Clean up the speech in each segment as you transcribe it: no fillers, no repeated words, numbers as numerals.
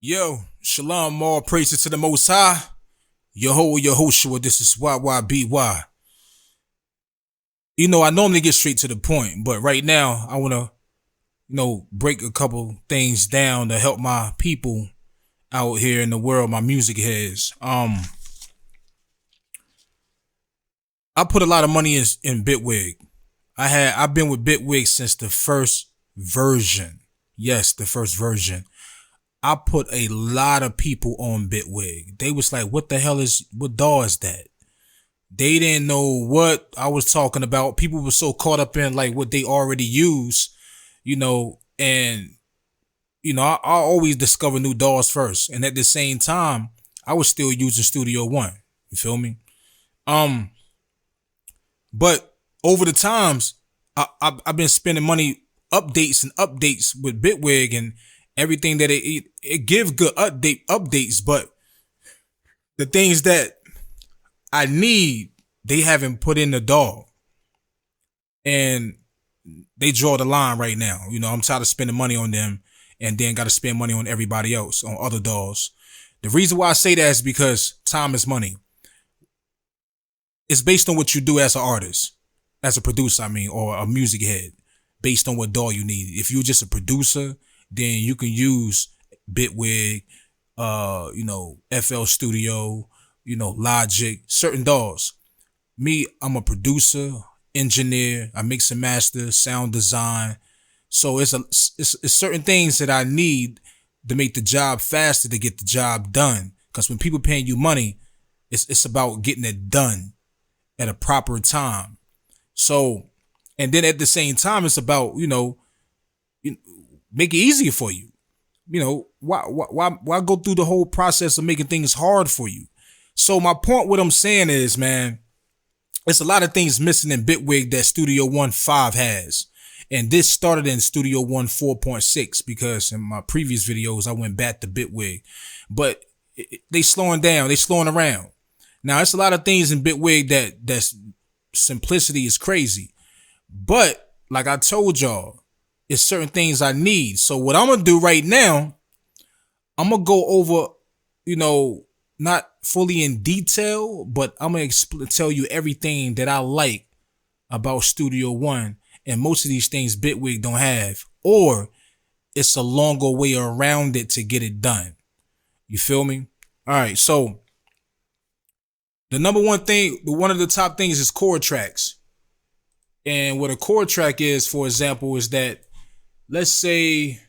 Yo, shalom, all praises to the Most High. Yehoshua, this is YYBY. I normally get straight to the point, but right now I want to, break a couple things down to help my people out here in the world, my music heads. I put a lot of money in Bitwig. I've been with Bitwig since the first version. Yes, the first version. I put a lot of people on Bitwig. They was like, what DAW is that? They didn't know what I was talking about. People were so caught up in like what they already use, and I always discover new DAWs first. And at the same time, I was still using Studio One. You feel me? But over the times, I've been spending money updates with Bitwig and everything that it gives good updates, but the things that I need, they haven't put in the DAW, and they draw the line right now. I'm tired of spending money on them and then got to spend money on everybody else, on other DAWs. The reason why I say that is because time is money. It's based on what you do as an artist, as a producer, or a music head, based on what DAW you need. If you're just a producer, then you can use Bitwig, FL Studio, Logic, certain DAWs. Me, I'm a producer, engineer, I mix and master, sound design. So it's certain things that I need to make the job faster, to get the job done. Because when people paying you money, it's about getting it done at a proper time. So, and then at the same time, it's about, make it easier for you. Why go through the whole process of making things hard for you? So my point, what I'm saying is, man, it's a lot of things missing in Bitwig that Studio One 5 has. And this started in Studio One 4.6 because in my previous videos, I went back to Bitwig. But they slowing down, they slowing around. Now, it's a lot of things in Bitwig that's simplicity is crazy. But like I told y'all, it's certain things I need. So what I'm going to do right now, I'm going to go over, not fully in detail, but I'm going to tell you everything that I like about Studio One. And most of these things Bitwig don't have, or it's a longer way around it to get it done. You feel me? All right. So the number one thing, one of the top things is chord tracks. And what a chord track is, for example, is that, let's say,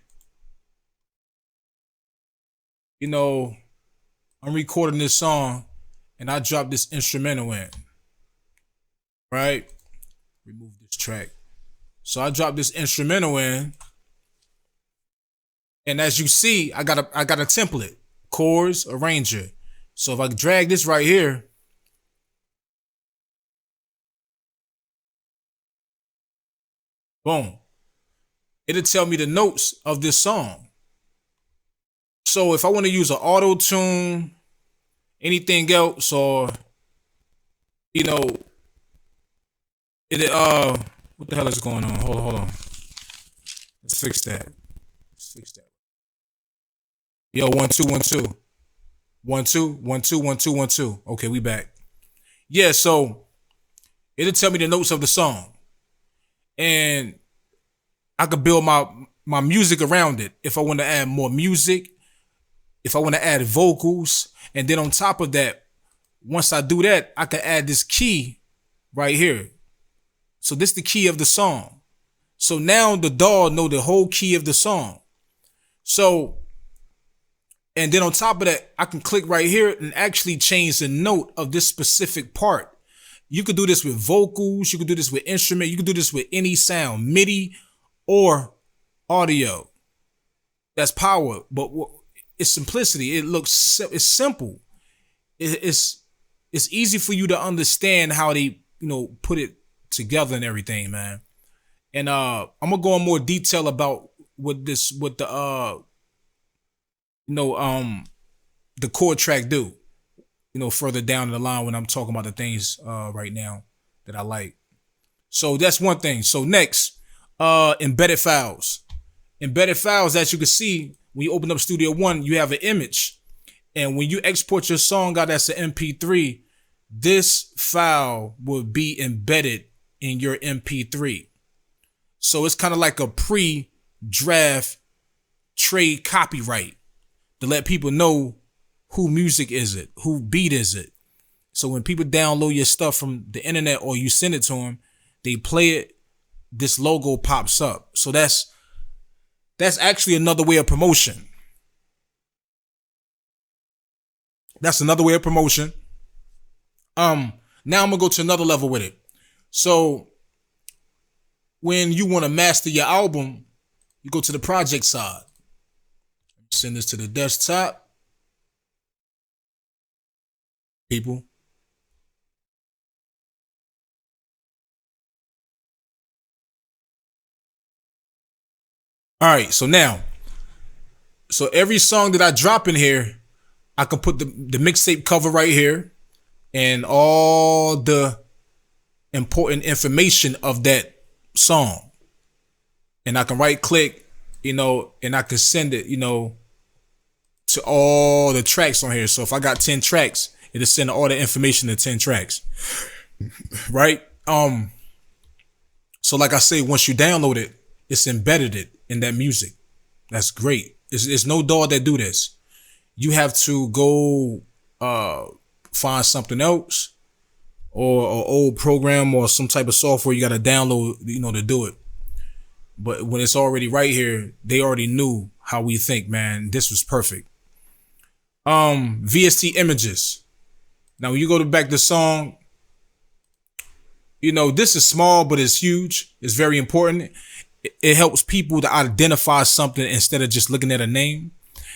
I'm recording this song and I drop this instrumental in, right? Remove this track. So I drop this instrumental in, and as you see, I got a template, chords, arranger. So if I drag this right here, boom, it'll tell me the notes of this song. So if I want to use an auto tune, anything else, or what the hell is going on? Hold on. Let's fix that. Yo, 1 2 1 2. 1 2 1 2 1 2 1 2. Okay, we back. Yeah, so it'll tell me the notes of the song. And I could build my music around it. If I want to add more music, if I want to add vocals, and then on top of that, once I do that, I can add this key right here. So this is the key of the song. So now the DAW know the whole key of the song. So, and then on top of that, I can click right here and actually change the note of this specific part. You could do this with vocals. You could do this with instrument. You could do this with any sound, MIDI or audio. That's power, but it's simplicity. It's simple. It's easy for you to understand how they, put it together and everything, man. And I'm gonna go in more detail about the chord track do, further down the line when I'm talking about the things right now that I like. So that's one thing. So next, embedded files. Embedded files, as you can see, when you open up Studio One, you have an image. And when you export your song out as an MP3, this file will be embedded in your MP3. So it's kind of like a pre-draft trade copyright to let people know who music is it, who beat is it. So when people download your stuff from the internet or you send it to them, they play it, this logo pops up. So that's actually another way of promotion. That's another way of promotion. Now I'm gonna go to another level with it. So when you want to master your album, you go to the project side. Send this to the desktop. People. All right, so every song that I drop in here, I can put the mixtape cover right here and all the important information of that song. And I can right click, and I can send it, to all the tracks on here. So if I got 10 tracks, it'll send all the information to 10 tracks. Right? So like I say, once you download it, it's embedded it in that music. That's great. It's no dog that do this. You have to go find something else or an old program or some type of software you got to download, to do it. But when it's already right here, they already knew how we think, man. This was perfect. VST images. Now, when you go to back the song, this is small, but it's huge. It's very important. It helps people to identify something instead of just looking at a name.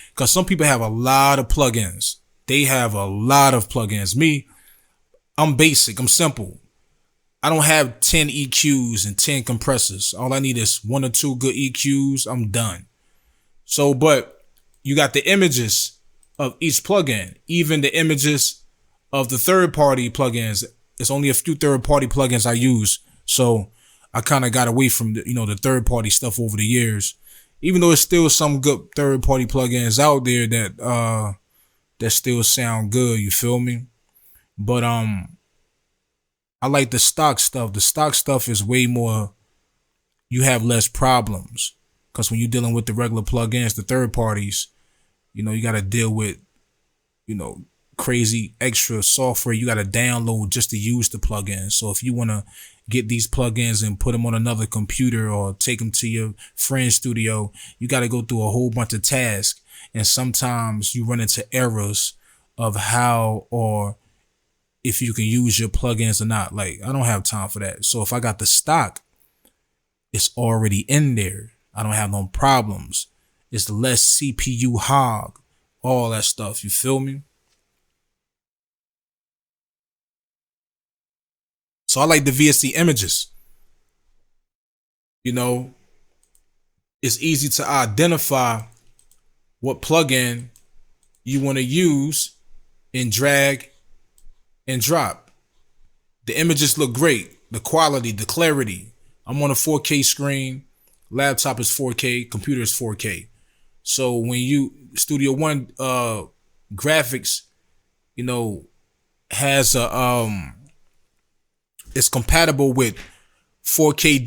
Because some people have a lot of plugins. They have a lot of plugins. Me, I'm basic. I'm simple. I don't have 10 EQs and 10 compressors. All I need is 1 or 2 good EQs. I'm done. So, but you got the images of each plugin, even the images of the third-party plugins. It's only a few third-party plugins I use. So I kind of got away from the third-party stuff over the years. Even though there's still some good third-party plugins out there that still sound good, you feel me? But I like the stock stuff. The stock stuff is way more, you have less problems. Because when you're dealing with the regular plugins, the third parties, you got to deal with, crazy extra software you got to download just to use the plugins. So if you want to get these plugins and put them on another computer or take them to your friend's studio, you got to go through a whole bunch of tasks. And sometimes you run into errors of how or if you can use your plugins or not. Like, I don't have time for that. So if I got the stock, it's already in there. I don't have no problems. It's less CPU hog, all that stuff. You feel me? So I like the VST images. It's easy to identify what plugin you want to use and drag and drop. The images look great. The quality, the clarity. I'm on a 4K screen. Laptop is 4K. Computer is 4K. So when you Studio One graphics, has a it's compatible with 4K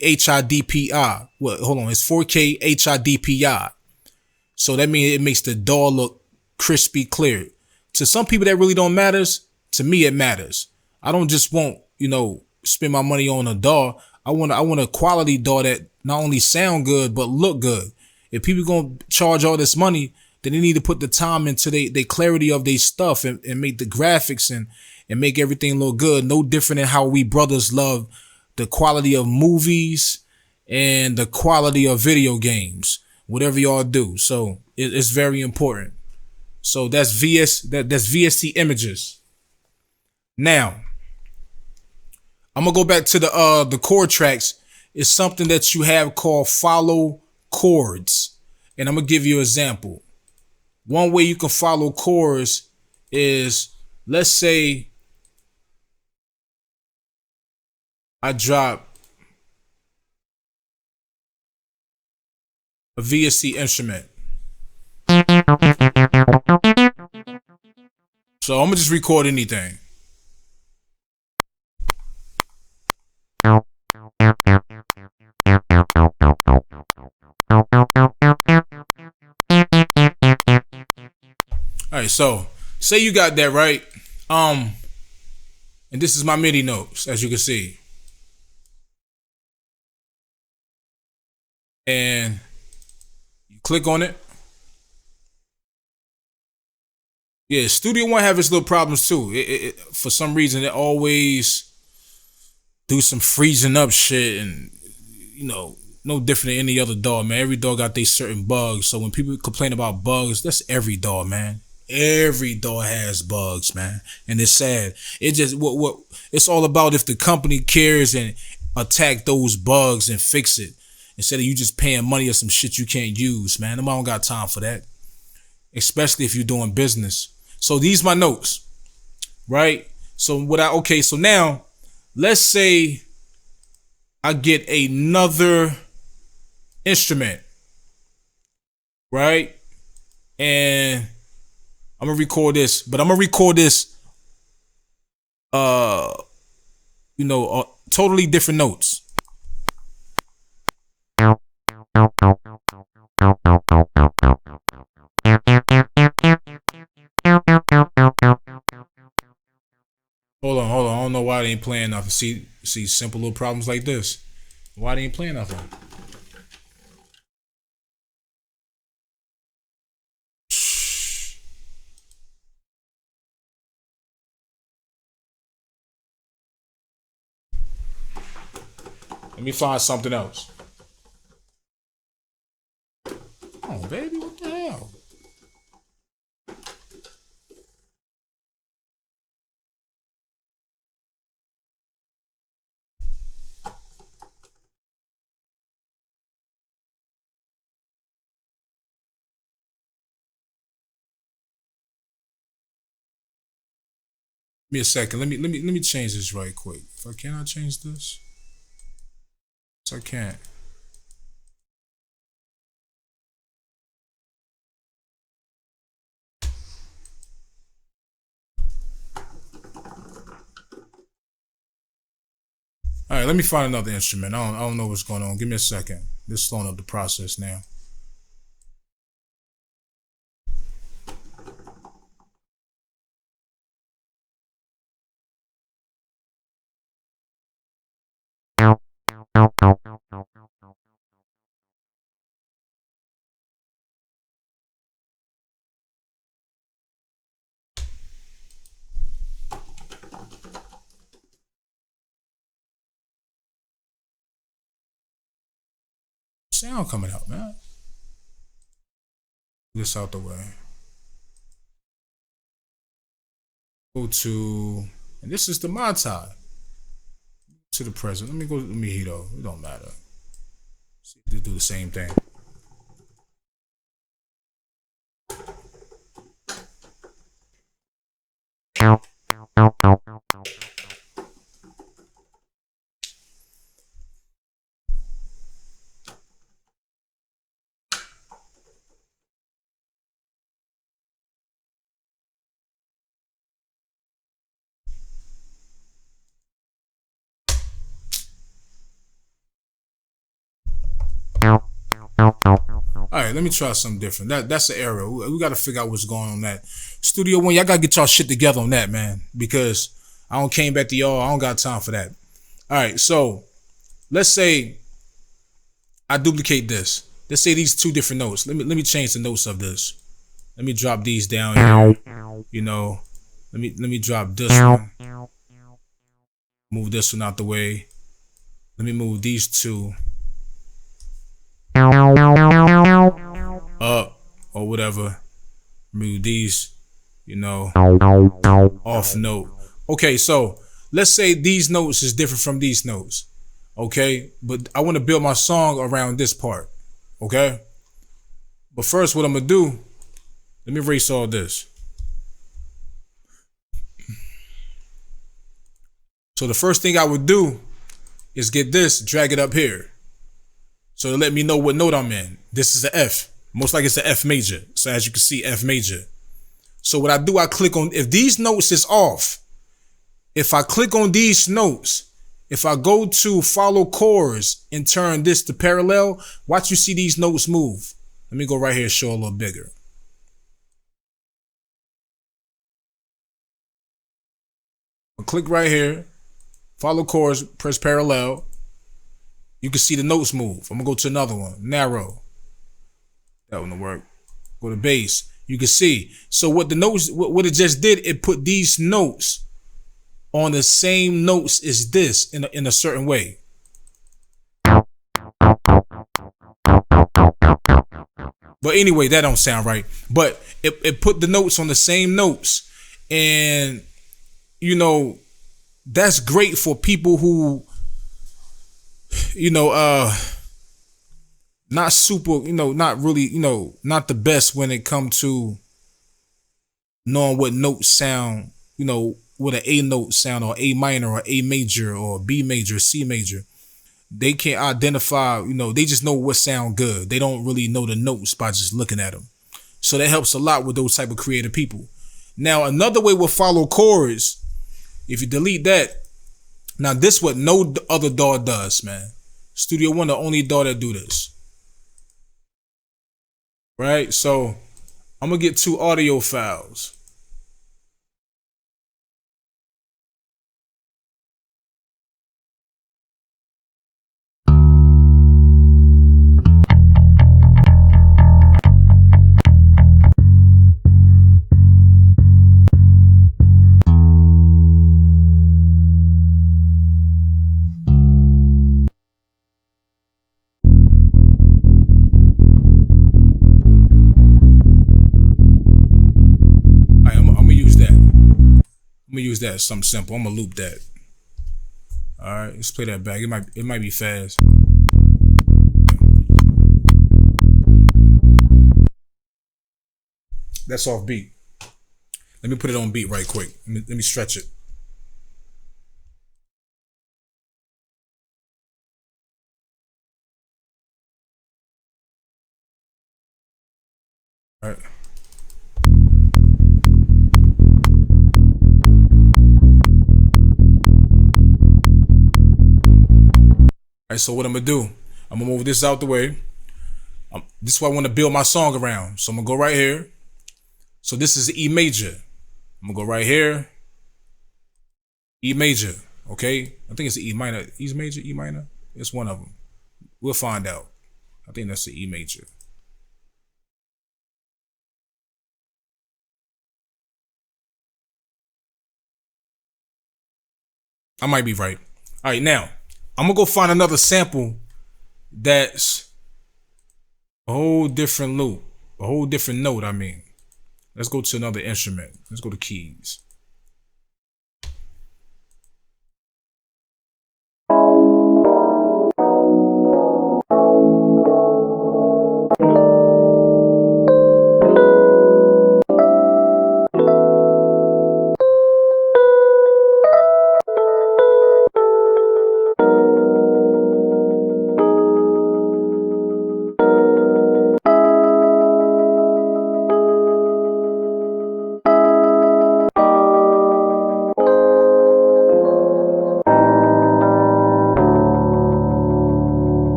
HIDPI. Well, hold on, it's 4K HIDPI. So that means it makes the DAW look crispy clear. To some people that really don't matters. To me, it matters. I don't just want, spend my money on a DAW. I want a quality DAW that not only sound good but look good. If people gonna charge all this money, then they need to put the time into the clarity of their stuff and make the graphics and make everything look good. No different than how we brothers love the quality of movies and the quality of video games, whatever y'all do. So it's very important. So that's VST images. Now, I'm gonna go back to the chord tracks. It's something that you have called follow chords. And I'm gonna give you an example. One way you can follow chords is, let's say I drop a VST instrument. So I'm gonna just record anything. Alright, so say you got that right. And this is my MIDI notes, as you can see. And you click on it. Yeah, Studio One have its little problems too. For some reason, it always do some freezing up shit, and you know, no different than any other DAW, man. Every DAW got their certain bugs. So when people complain about bugs, that's every DAW, man. Every DAW has bugs, man, and it's sad. It just what it's all about. If the company cares and attack those bugs and fix it, instead of you just paying money or some shit you can't use, man. I don't got time for that, especially if you're doing business. So these my notes, right? So so now let's say I get another instrument, right? And I'm gonna record this, but I'm gonna record this, totally different notes. Hold on. I don't know why they ain't playing nothing. See, simple little problems like this. Why they ain't playing nothing? Let me find something else. Oh, baby, what the hell? Give me a second. Let me change this right quick. If I cannot change this, yes, I can't. All right, let me find another instrument. I don't know what's going on. Give me a second. This is slowing up the process now. Sound coming out, man. This out the way. Go to, and this is the Montai. To the present. Let me go to the Mojito. It don't matter. See if they do the same thing. All right, let me try something different. That's the error. We got to figure out what's going on that. Studio One, y'all got to get y'all shit together on that, man, because I don't came back to y'all. I don't got time for that. All right, so let's say I duplicate this. Let's say these two different notes. Let me change the notes of this. Let me drop these down here. You know, let me drop this one. Move this one out the way. Let me move these two up or whatever. Move these, you know, off note. Okay, so let's say these notes is different from these notes. Okay, but I want to build my song around this part. Okay, but first, what I'm gonna do? Let me erase all this. So the first thing I would do is get this, drag it up here. So to let me know what note I'm in. This is the F. Most likely it's an F major. So as you can see, F major. So what I do, I click on, if these notes is off, if I click on these notes, if I go to follow chords and turn this to parallel, watch you see these notes move. Let me go right here and show a little bigger. I'll click right here, follow chords, press parallel. You can see the notes move. I'm gonna go to another one, narrow. That one will work. Go to bass. You can see. So what the notes, what it just did, it put these notes on the same notes as this in a certain way. But anyway, that don't sound right. But it put the notes on the same notes. And, you know, that's great for people who, you know, not super, you know, not really, you know, not the best when it comes to knowing what notes sound, you know, what an A note sound, or A minor or A major or B major, C major. They can't identify, you know, they just know what sound good. They don't really know the notes by just looking at them. So that helps a lot with those type of creative people. Now, another way with follow chords, if you delete that, now this what no other DAW does, man. Studio One, the only DAW that do this. Right? So I'm gonna get 2 audio files. I'm gonna use that as something simple. I'm gonna loop that. All right, let's play that back. It might be fast. That's off beat. Let me put it on beat right quick. Let me stretch it. All right. All right, so what I'm gonna do, I'm gonna move this out the way. This is what I want to build my song around. So I'm gonna go right here. So this is E major. I'm gonna go right here. E major, okay? I think it's the E minor. E major, E minor? It's one of them. We'll find out. I think that's the E major. I might be right. All right, now, I'm gonna go find another sample that's a whole different loop, a whole different note, I mean. Let's go to another instrument. Let's go to keys.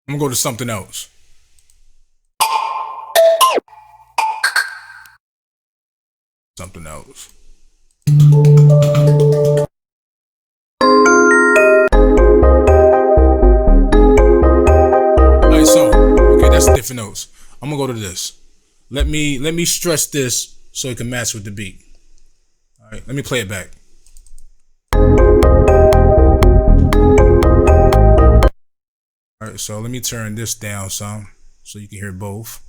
I'm gonna go to something else. Something else. Alright, so okay, that's different notes. I'm gonna go to this. Let me stress this so it can match with the beat. Alright, let me play it back. Alright, so let me turn this down some so you can hear both.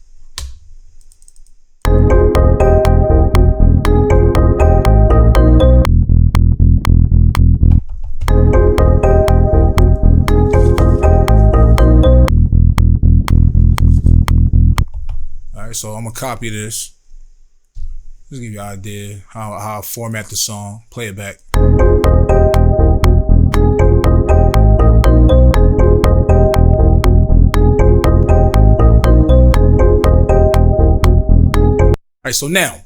Alright, so I'm gonna copy this. Just give you an idea how I format the song. Play it back. All right, so now,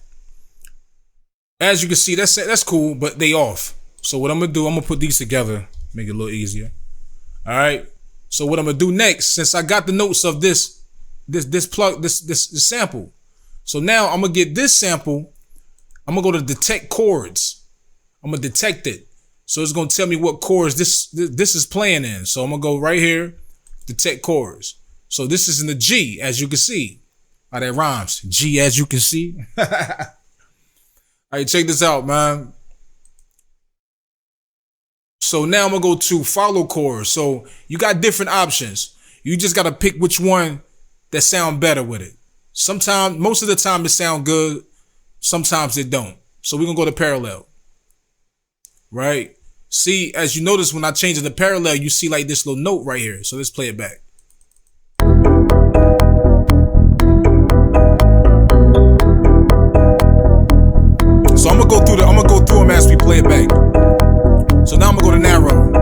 as you can see, that's cool, but they off. So what I'm gonna do, I'm gonna put these together, make it a little easier. All right. So what I'm gonna do next, since I got the notes of this sample, so now I'm gonna get this sample. I'm gonna go to detect chords. I'm gonna detect it. So it's gonna tell me what chords this is playing in. So I'm gonna go right here, detect chords. So this is in the G, as you can see. How that rhymes. G, as you can see. All right, check this out, man. So now I'm gonna go to follow chords. So you got different options. You just gotta pick which one that sound better with it. Sometimes, most of the time it sound good. Sometimes it don't. So we're gonna go to parallel. Right? See, as you notice when I change it to parallel, you see like this little note right here. So let's play it back. So I'm gonna go through them as we play it back. So now I'm gonna go to narrow.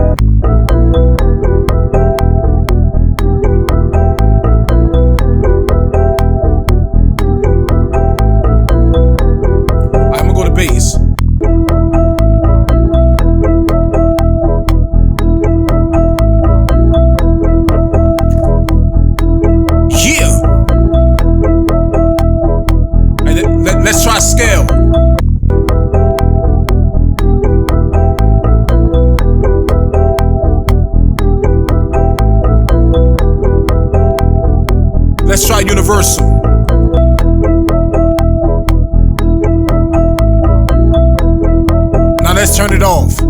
I'm gonna go to bass. Yeah. Let's try scale. Let's try universal. Now let's turn it off.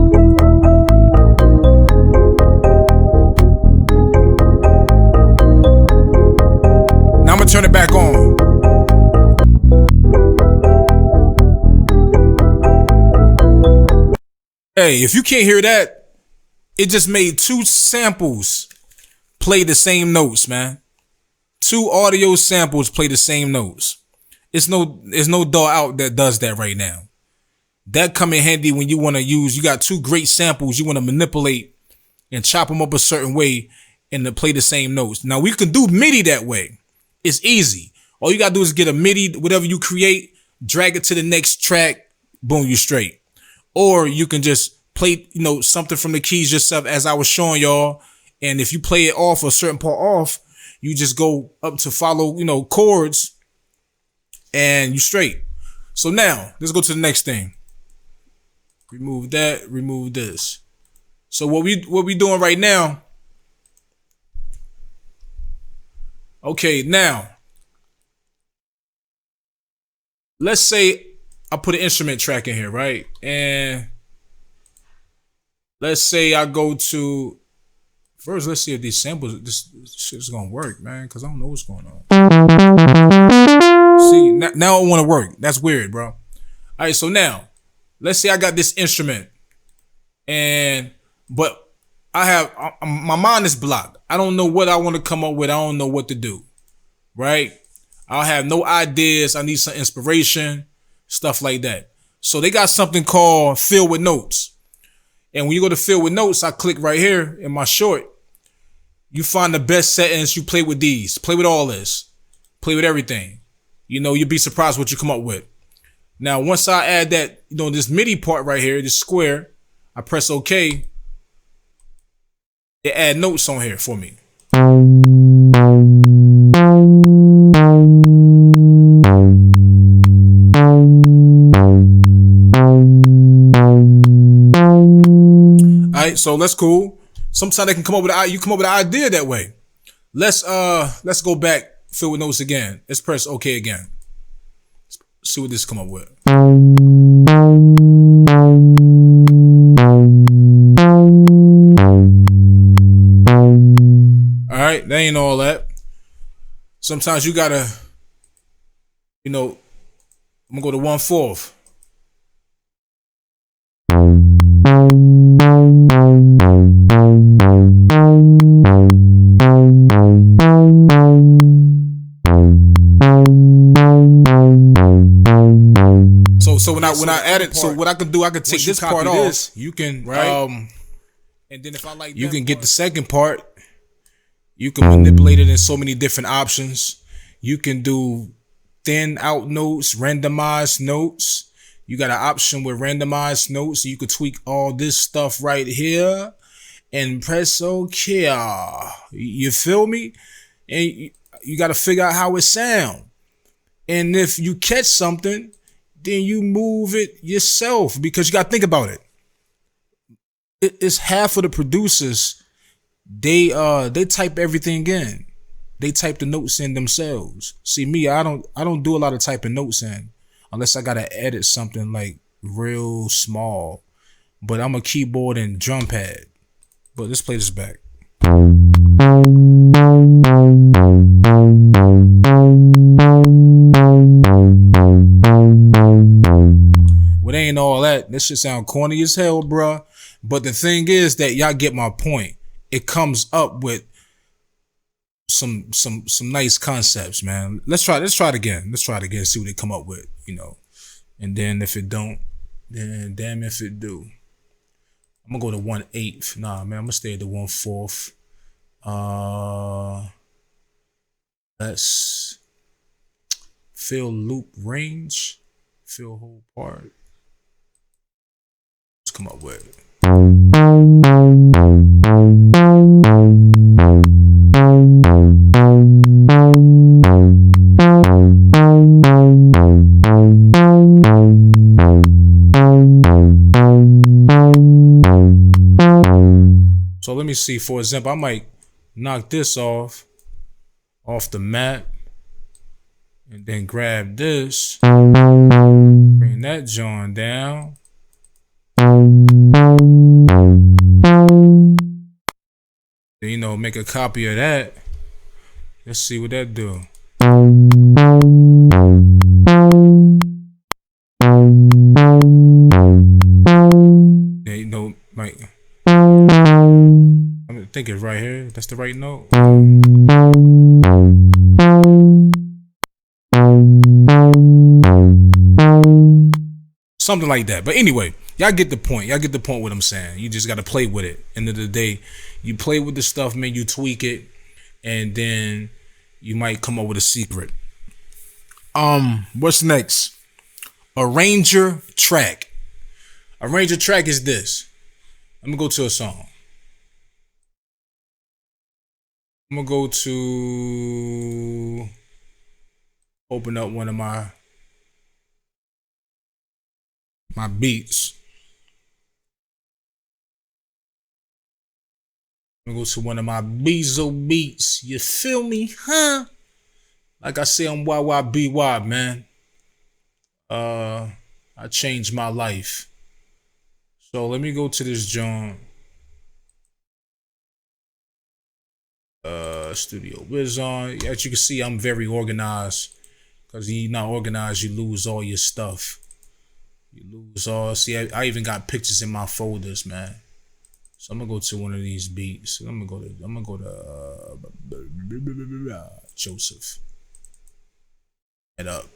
Now I'm gonna turn it back on. Hey, if you can't hear that, it just made two samples play the same notes, man. Two audio samples play the same notes. There's no DAW out that does that right now. That come in handy when you want to use, you got two great samples you want to manipulate and chop them up a certain way and to play the same notes. Now we can do MIDI that way. It's easy. All you got to do is get a MIDI, whatever you create, drag it to the next track, boom, you straight. Or you can just play, something from the keys yourself as I was showing y'all. And if you play it off, a certain part off, you just go up to follow, chords and you straight. So now let's go to the next thing. Remove that, remove this. So what we doing right now? Okay, now let's say I put an instrument track in here, right? And let's say I go to first, let's see if these samples, this shit's gonna work, man, because I don't know what's going on. See, now it want to work. That's weird, bro. All right, so now, let's say I got this instrument, but my mind is blocked. I don't know what I want to come up with. I don't know what to do, right? I have no ideas. I need some inspiration, stuff like that. So they got something called fill with notes. And when you go to fill with notes, I click right here in my short. You find the best settings. You play with these. Play with all this. Play with everything. You'll be surprised what you come up with. Now, once I add that, this MIDI part right here, this square, I press OK. It add notes on here for me. Alright, so that's cool. Sometimes they can come up with an idea that way. Let's go back, fill with notes again. Let's press OK again. Let's see what this come up with. Alright, that ain't all that. Sometimes you gotta, I'm gonna go to 1/4. So when I add it, so what I can do, I can take this part off. You can and then if I like, you can get the second part. You can manipulate it in so many different options. You can do thin out notes, randomized notes. You got an option with randomized notes. You could tweak all this stuff right here and press OK. You feel me? And you got to figure out how it sounds. And if you catch something, then you move it yourself, because you got to think about it. It's half of the producers. They type everything in. They type the notes in themselves. See me, I don't do a lot of typing notes in unless I gotta edit something like real small. But I'm a keyboard and drum pad. But let's play this back. Well, it ain't all that. This shit sound corny as hell, bruh. But the thing is that y'all get my point. It comes up with some nice concepts, man. Let's try it again. See what they come up with, And then if it don't, then damn if it do. I'm gonna go to 1/8. Nah, man, I'm gonna stay at the 1/4. Let's fill loop range, fill whole part. Let's come up with it. So let me see, for example, I might knock this off the map and then grab this, bring that joint down. Make a copy of that. Let's see what that do. Like, I think it's right here. That's the right note. Something like that. But anyway, y'all get the point. Y'all get the point what I'm saying. You just got to play with it. End of the day, you play with the stuff, man. You tweak it, and then you might come up with a secret. What's next? Arranger track. Arranger track is this. I'm gonna go to a song. I'm gonna go to open up one of my beats. I'm gonna go to one of my Bezo beats. You feel me, huh? Like I say, I'm YYBY, man. I changed my life. So let me go to this joint. Studio Wizard. As you can see, I'm very organized. Cause you're not organized, you lose all your stuff. You lose all. See, I even got pictures in my folders, man. So I'm gonna go to one of these beats. I'm gonna go to Joseph. Head up.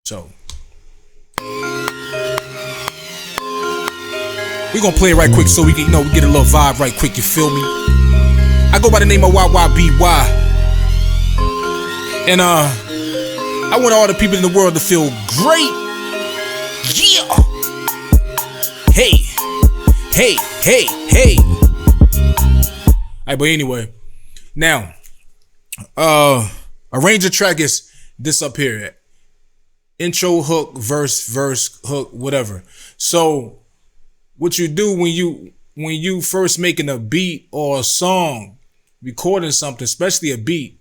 So we gonna play it right quick so we can, we get a little vibe right quick. You feel me? I go by the name of YYBY, and I want all the people in the world to feel great. Yeah. Hey. Alright, but anyway, now, arranger track is this up here. Intro, hook, verse, hook, whatever. So, what you do when you first making a beat or a song, recording something, especially a beat,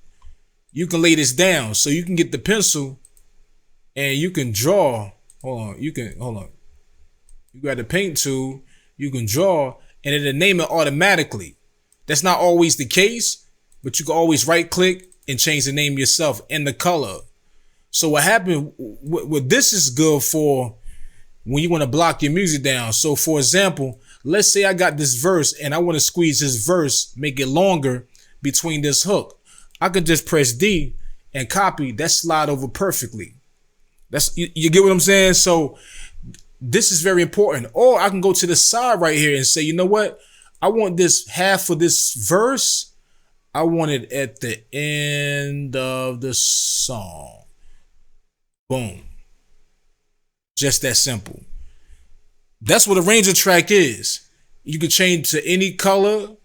you can lay this down. So you can get the pencil and you can draw. Hold on. You grab the paint tool, you can draw, and it'll name it automatically. That's not always the case, but you can always right click and change the name yourself and the color. So what happened, what this is good for when you want to block your music down. So for example, let's say I got this verse and I want to squeeze this verse, make it longer between this hook. I can just press D and copy that slide over perfectly. You get what I'm saying? So this is very important. Or I can go to the side right here and say, you know what? I want this half of this verse. I want it at the end of the song. Boom. Just that simple. That's what a ranger track is. You can change to any color,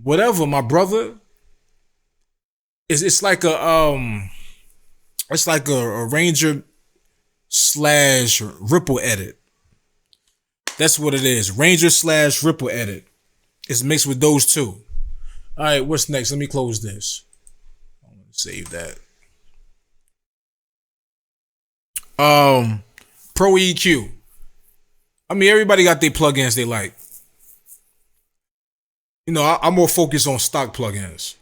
whatever, my brother. It's like a arranger / ripple edit. That's what it is. Ranger / ripple edit. It's mixed with those two. All right, what's next? Let me close this. I'm gonna save that. Pro EQ. I mean, everybody got their plugins they like. You know, I'm more focused on stock plugins.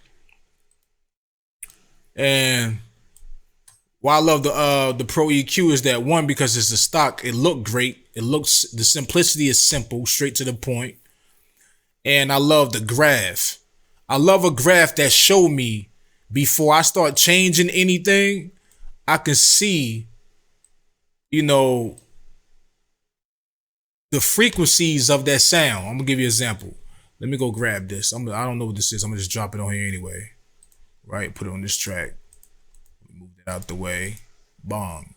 And why I love the Pro EQ is that, one, because it's a stock, it looked great. The simplicity is simple, straight to the point. And I love the graph. I love a graph that show me before I start changing anything, I can see, you know, the frequencies of that sound. I'm gonna give you an example. Let me go grab this. I don't know what this is. I'm gonna just drop it on here anyway. Right? Put it on this track. Move it out the way. Bong.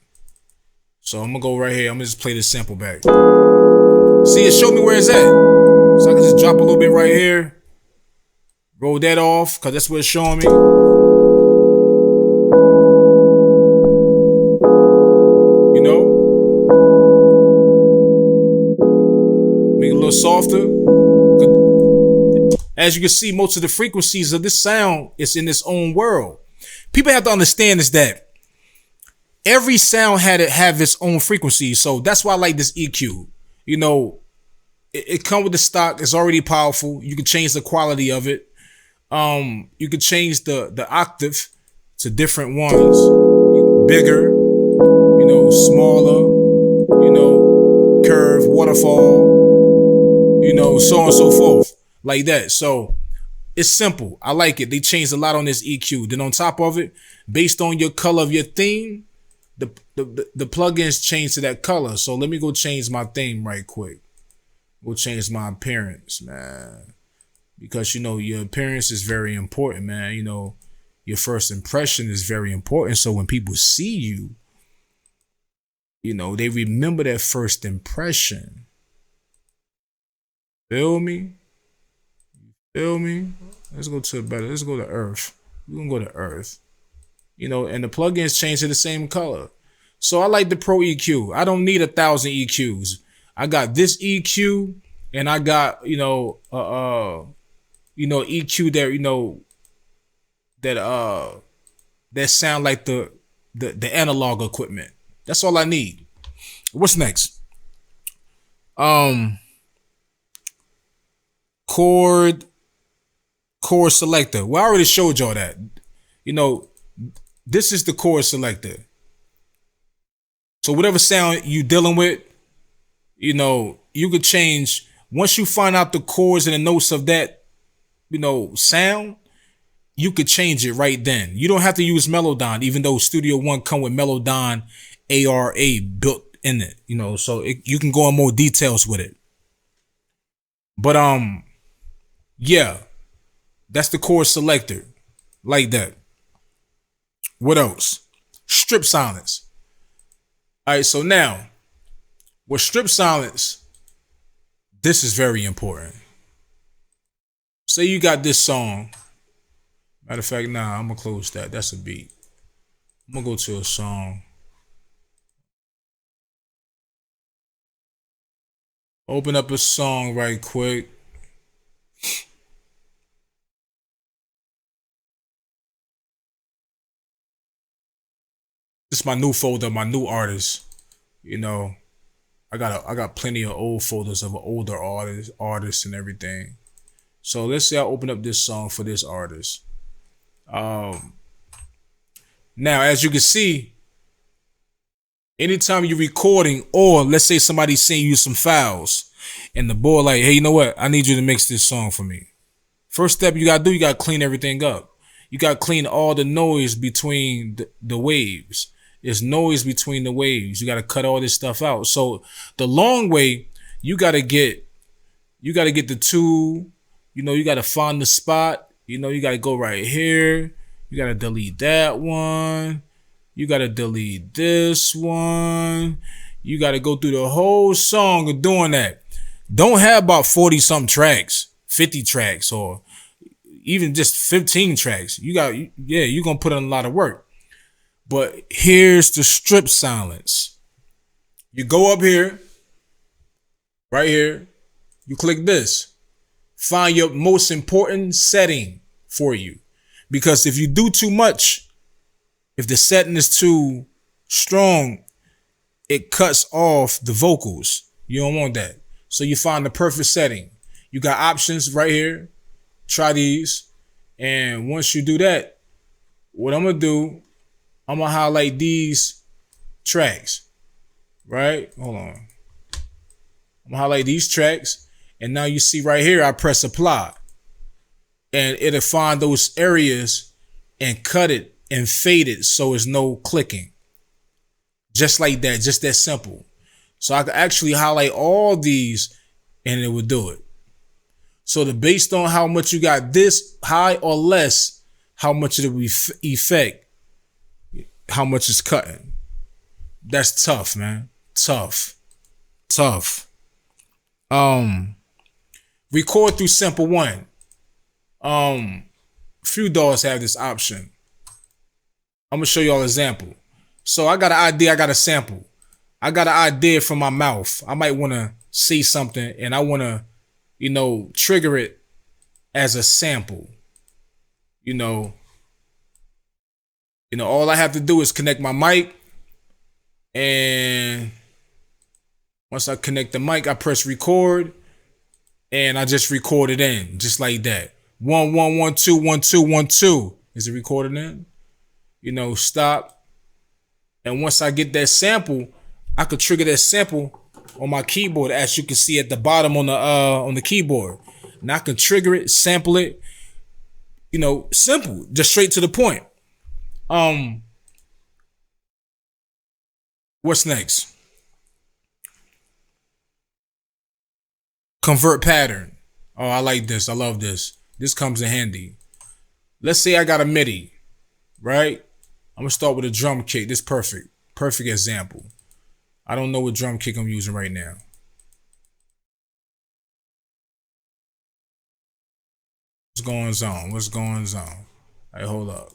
So I'm gonna go right here. I'm gonna just play this sample back. See, it showed me where it's at. So I can just drop a little bit right here. Roll that off, because that's what it's showing me. You know? Make it a little softer. As you can see, most of the frequencies of this sound is in its own world. People have to understand is that every sound had to have its own frequency. So that's why I like this EQ. You know, it comes with the stock. It's already powerful. You can change the quality of it. You can change the octave to different ones. Bigger, you know, smaller, you know, curve, waterfall, you know, so on and so forth. Like that. So it's simple. I like it. They changed a lot on this EQ. Then on top of it, based on your color of your theme, the plugins change to that color. So let me go change my theme right quick. We'll change my appearance, man. Because, you know, your appearance is very important, man. You know, your first impression is very important. So when people see you, you know, they remember that first impression. Feel me? Feel me? Let's go to better. Let's go to Earth. We're going to go to Earth. You know, and the plugins change to the same color. So I like the Pro EQ. I don't need 1,000 EQs. I got this EQ and I got, you know, EQ that, you know, that sound like the analog equipment. That's all I need. What's next? Chord selector. Well, I already showed y'all that. You know, this is the chord selector. So whatever sound you dealing with, you know, you could change. Once you find out the chords and the notes of that, you know, sound, you could change it right then. You don't have to use Melodon, even though Studio One come with Melodon ARA built in it, you know, so you can go in more details with it. But yeah, that's the chord selector, like that. What else? Strip silence. All right, so now with strip silence, this is very important. Say you got this song. Matter of fact, nah, I'm gonna close that. That's a beat. I'm gonna go to a song. Open up a song right quick. This is my new folder, my new artists. You know, I got plenty of old folders of older artists and everything. So let's say I open up this song for this artist. Now, as you can see, anytime you're recording, or let's say somebody's sending you some files, and the boy like, hey, you know what? I need you to mix this song for me. First step you gotta do, you gotta clean everything up. You gotta clean all the noise between the waves. It's noise between the waves. You got to cut all this stuff out. So the long way, you got to get the tool. You got to find the spot. You got to go right here. You got to delete that one. You got to delete this one. You got to go through the whole song of doing that. Don't have about 40 something tracks, 50 tracks, or even just 15 tracks. You're going to put in a lot of work. But here's the strip silence. You go up here, right here. You click this. Find your most important setting for you. Because if you do too much, if the setting is too strong, it cuts off the vocals. You don't want that. So you find the perfect setting. You got options right here. Try these. And once you do that, what I'm going to do, I'm going to highlight these tracks. Right? Hold on. I'm going to highlight these tracks. And now you see right here, I press apply. And it'll find those areas and cut it and fade it so it's no clicking. Just like that. Just that simple. So I could actually highlight all these and it would do it. So based on how much you got this high or less, how much it will affect, how much is cutting. That's tough, man. Tough. Record through sample 1. Few DAWs have this option. I'm gonna show y'all an example. So I got an idea, I got a sample. I got an idea from my mouth. I might want to say something and I want to, trigger it as a sample. All I have to do is connect my mic, and once I connect the mic, I press record and I just record it in just like that. 1 1 1 2 1 2 1 2. Is it recorded in? Stop. And once I get that sample, I could trigger that sample on my keyboard, as you can see at the bottom on the keyboard. And I can trigger it, sample it, simple, just straight to the point. What's next? Convert pattern. Oh, I like this. I love this. This comes in handy. Let's say I got a MIDI, right? I'm gonna start with a drum kick. This perfect example. I don't know what drum kick I'm using right now. What's going on? All right, hold up.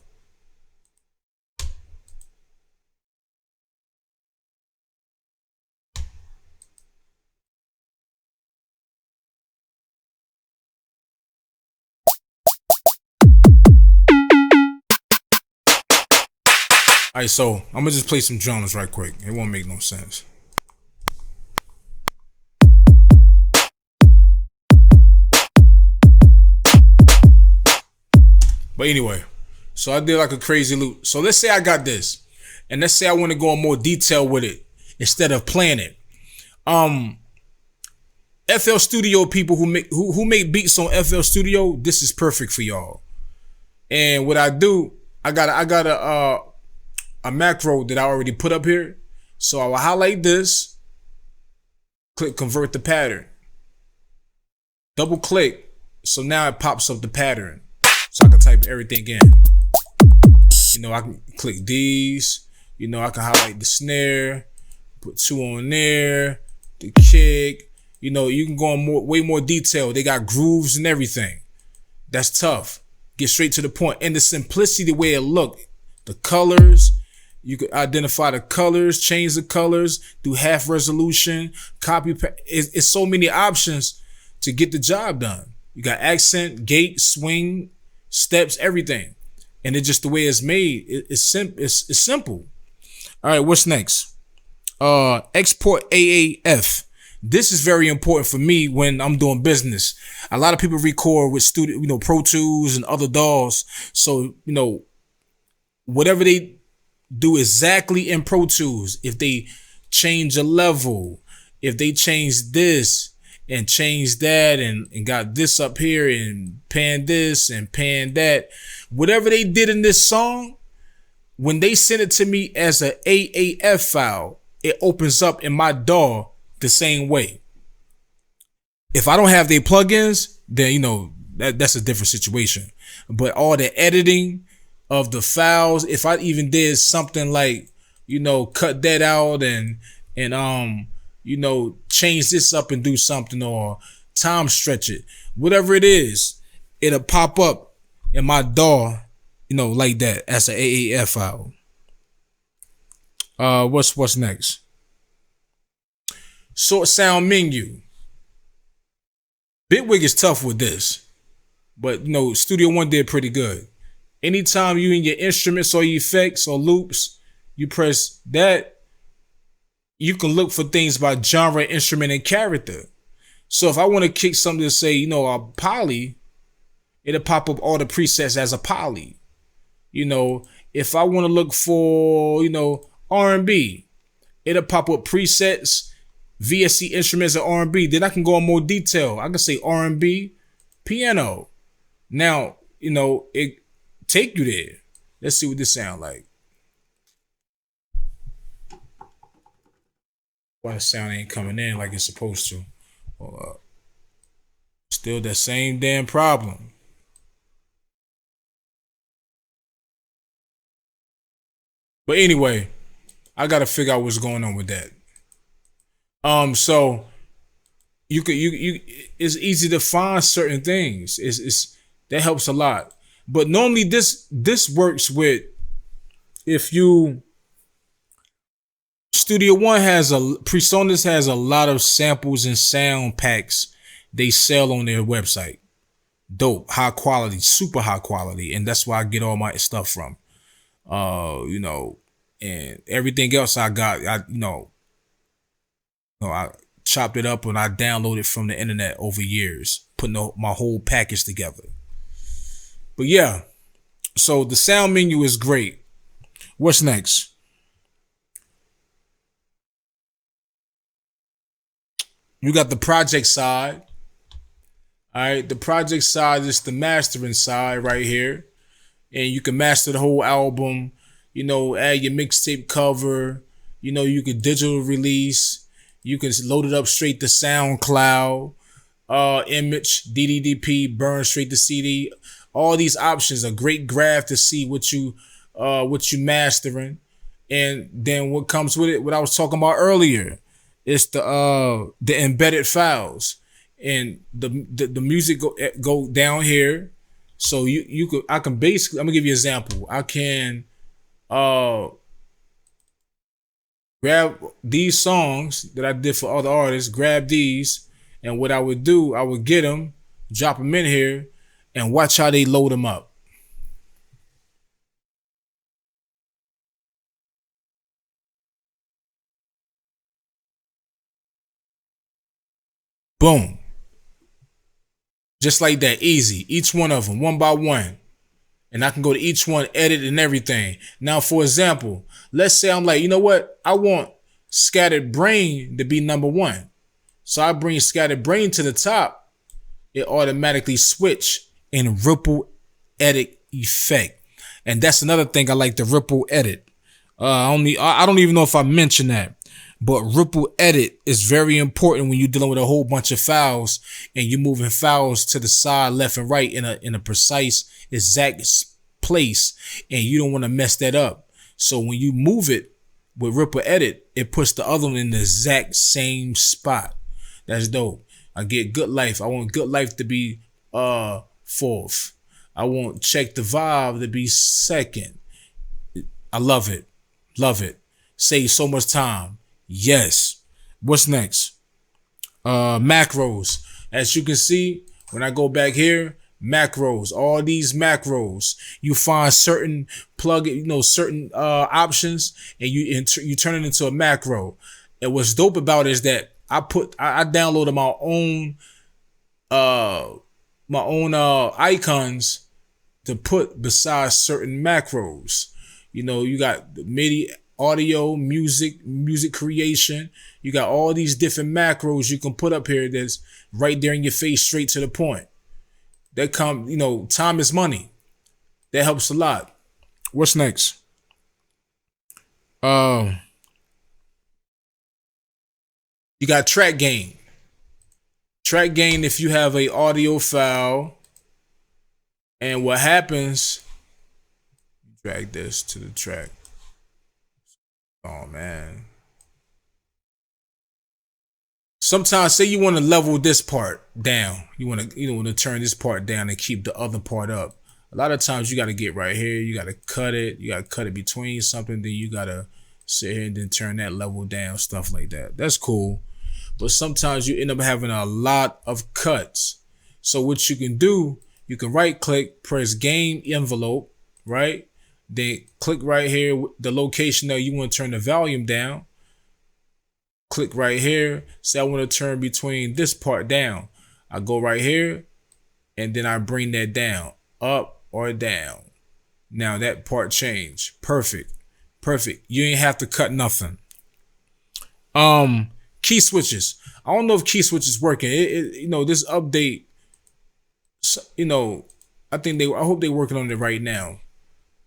All right, so I'm gonna just play some drums right quick. It won't make no sense. But anyway, so I did like a crazy loop. So let's say I got this, and let's say I want to go in more detail with it instead of playing it. FL Studio people who make beats on FL Studio, this is perfect for y'all. And what I do, I got a macro that I already put up here. So I will highlight this, click convert the pattern, double click. So now it pops up the pattern. So I can type everything in. I can click these. I can highlight the snare, put 2 on there, the kick. You can go in way more detail. They got grooves and everything. That's tough. Get straight to the point. And the simplicity, the way it look, the colors. You could identify the colors, change the colors, do half resolution, copy. It's so many options to get the job done. You got accent, gate, swing, steps, everything. And it's just the way it's made. It's simple. All right, what's next? Export AAF. This is very important for me when I'm doing business. A lot of people record with studio, Pro Tools and other DAWs. So, whatever they do exactly in Pro Tools, if they change a level, if they change this and change that and got this up here and pan this and pan that, whatever they did in this song, when they send it to me as a AAF file, it opens up in my DAW the same way. If I don't have their plugins, then that's a different situation. But all the editing of the files, if I even did something like, cut that out and change this up and do something, or time stretch it, whatever it is, it'll pop up in my DAW, like that as an AAF file. What's next? Sort sound menu. Bitwig is tough with this, but Studio One did pretty good. Anytime you in your instruments or your effects or loops, you press that, you can look for things by genre, instrument, and character. So if I want to kick something to say, a poly, it'll pop up all the presets as a poly. If I want to look for, R&B, it'll pop up presets, VSC instruments, and R&B. Then I can go in more detail. I can say R&B, piano. Now, it take you there. Let's see what this sound like. Why the sound ain't coming in like it's supposed to? Hold up. Still that same damn problem. But anyway, I gotta figure out what's going on with that. So it's easy to find certain things. It's that helps a lot. But normally this works with, if you, Studio One PreSonus has a lot of samples and sound packs they sell on their website. Dope, high quality, super high quality, and that's where I get all my stuff from. And everything else I got, I chopped it up and I downloaded from the internet over years, putting my whole package together. But yeah, so the sound menu is great. What's next? You got the project side. All right, the project side is the mastering side right here. And you can master the whole album, add your mixtape cover, you can digital release, you can load it up straight to SoundCloud, image, DDDP, burn straight to CD. All these options, a great graph to see what you mastering. And then what comes with it, what I was talking about earlier, it's the embedded files, and the music go down here. So I can basically, I'm gonna give you an example. I can grab these songs that I did for other artists, grab these, and what I would do, I would get them, drop them in here, and watch how they load them up. Boom. Just like that, easy. Each one of them, one by one. And I can go to each one, edit and everything. Now, for example, let's say I'm like, you know what? I want Scattered Brain to be number one. So I bring Scattered Brain to the top. It automatically switch in ripple edit effect. And that's another thing I like, the ripple edit. I don't even know if I mentioned that. But ripple edit is very important when you're dealing with a whole bunch of files and you're moving files to the side, left and right in a precise, exact place, and you don't want to mess that up. So when you move it with ripple edit, it puts the other one in the exact same spot. That's dope. I get Good Life. I want Good Life to be fourth. I want Check the Vibe to be second. I love it. Love it. Save so much time. Yes. What's next? Macros. As you can see, when I go back here, macros, all these macros, you find certain certain options, and you turn it into a macro. And what's dope about it is that I downloaded my own icons to put besides certain macros. You got the MIDI audio, music creation. You got all these different macros you can put up here that's right there in your face, straight to the point. That time is money. That helps a lot. What's next? Um, you got track gain. Track gain if you have a audio file, and what happens? Drag this to the track. Oh man. Sometimes say you want to level this part down. You want to turn this part down and keep the other part up. A lot of times you got to get right here. You got to cut it. You got to cut it between something. Then you got to sit here and then turn that level down. Stuff like that. That's cool. But sometimes you end up having a lot of cuts. So what you can do, you can right click, press gain envelope, right? Then click right here, the location that you want to turn the volume down. Click right here. Say I want to turn between this part down. I go right here and then I bring that down, up or down. Now that part changed. Perfect. Perfect. You ain't have to cut nothing. Key switches. I don't know if key switches working. This update, I hope they're working on it right now.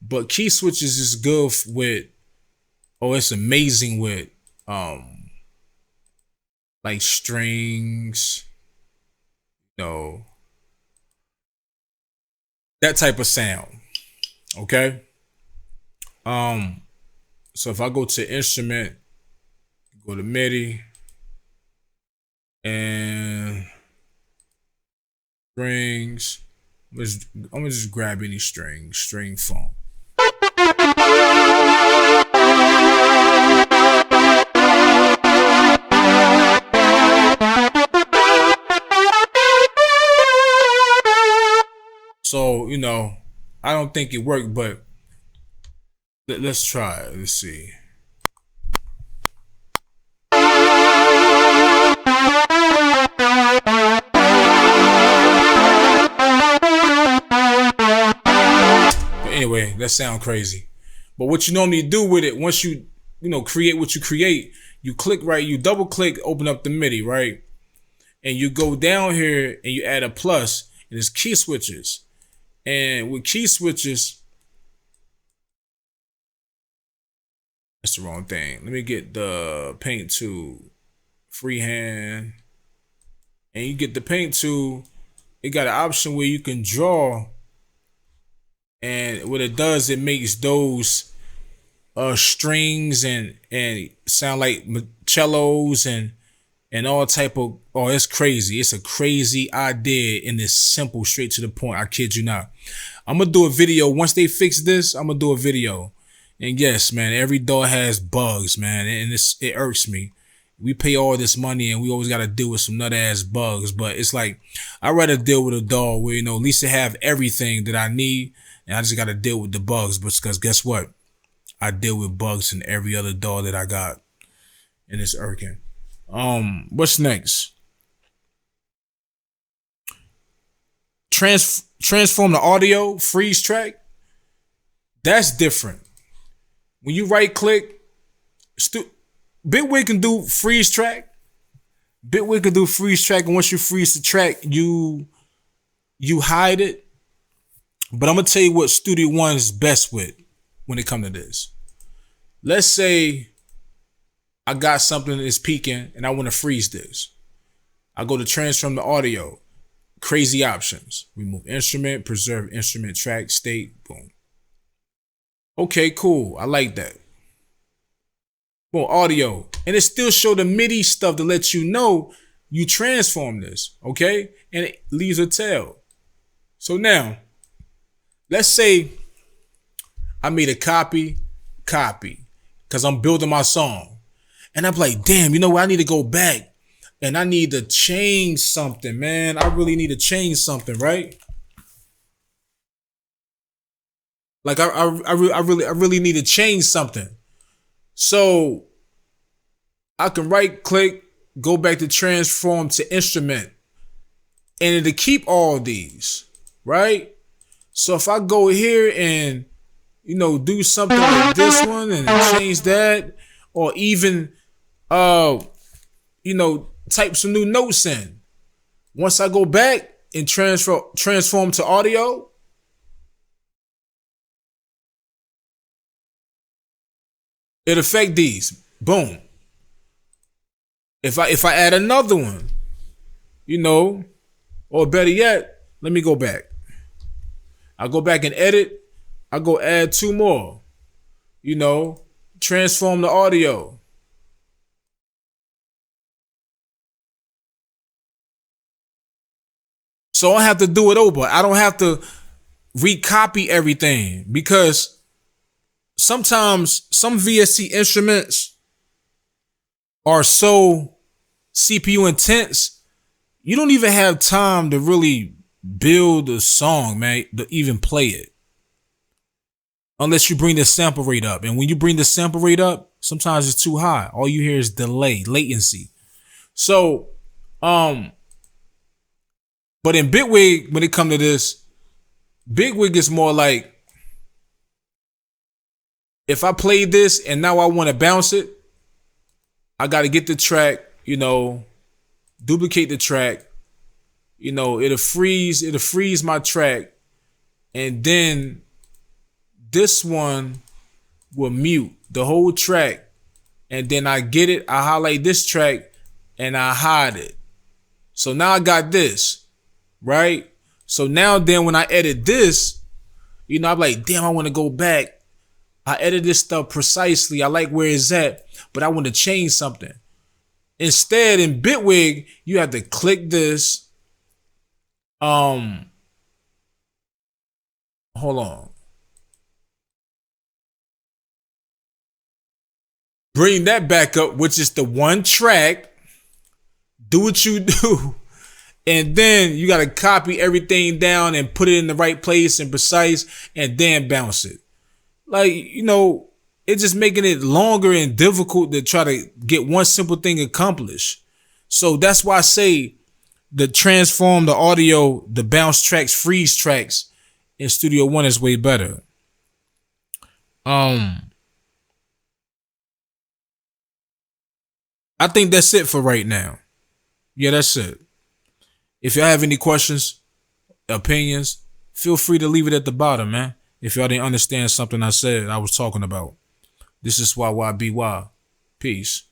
But key switches is good with, it's amazing with, like strings, that type of sound. Okay. So if I go to instrument, go to MIDI and strings, I'm gonna just grab any string funk. So, I don't think it worked, but let's try it. Let's see. But anyway, that sounds crazy. But what you normally do with it, once you create what you create, you click right, you double click, open up the MIDI, right? And you go down here and you add a plus, and it's key switches. And with key switches, that's the wrong thing. Let me get the paint tool, freehand. And you get the paint tool, it got an option where you can draw. And what it does, it makes those strings and sound like cellos and all type of, it's crazy. It's a crazy idea and it's simple, straight to the point. I kid you not. I'm going to do a video. Once they fix this, I'm going to do a video. And yes, man, every DAW has bugs, man. And it irks me. We pay all this money and we always got to deal with some nut ass bugs. But it's like, I'd rather deal with a DAW where, at least I have everything that I need. And I just got to deal with the bugs. But because guess what? I deal with bugs in every other DAW that I got. And it's irking. What's next? Transform the audio, freeze track. That's different. When you right click, Bitwig can do freeze track. Bitwig can do freeze track, and once you freeze the track, you hide it. But I'm gonna tell you what Studio One is best with when it comes to this. Let's say I got something that's peaking and I want to freeze this. I go to transform the audio, crazy options, remove instrument, preserve instrument track, state, boom. Okay, cool. I like that. Boom, audio. And it still show the MIDI stuff to let you know you transform this, okay? And it leaves a tail. So now, let's say I made a copy, because I'm building my song. And I'm like, damn, you know what? I need to go back and I need to change something, man. I really need to change something, right? Like I really need to change something. So I can right click, go back to transform to instrument, and it'll keep all these, right? So if I go here and, do something like this one and change that, or even, type some new notes in. Once I go back and transform to audio, it affect these. Boom. If I add another one, you know, or better yet, let me go back. I go back and edit. I go add 2 more. You know, transform the audio. So I have to do it over. I don't have to recopy everything because sometimes some VST instruments are so CPU intense, you don't even have time to really build a song, man, to even play it. Unless you bring the sample rate up. And when you bring the sample rate up, sometimes it's too high. All you hear is delay, latency. So, but in Bitwig, when it comes to this, Bitwig is more like, if I play this and now I want to bounce it, I got to get the track, you know, duplicate the track, you know, it'll freeze my track, and then this one will mute the whole track, and then I get it, I highlight this track, and I hide it. So now I got this, right? So now then when I edit this, you know, I'm like, damn, I want to go back. I edit this stuff precisely. I like where it's at, but I want to change something. Instead, in Bitwig, you have to click this. Hold on. Bring that back up, which is the one track. Do what you do. And then you got to copy everything down and put it in the right place and precise, and then bounce it. Like, you know, it's just making it longer and difficult to try to get one simple thing accomplished. So that's why I say the transform, the audio, the bounce tracks, freeze tracks in Studio One is way better. I think that's it for right now. Yeah, that's it. If y'all have any questions, opinions, feel free to leave it at the bottom, man. If y'all didn't understand something I said I was talking about. This is YYBY. Peace.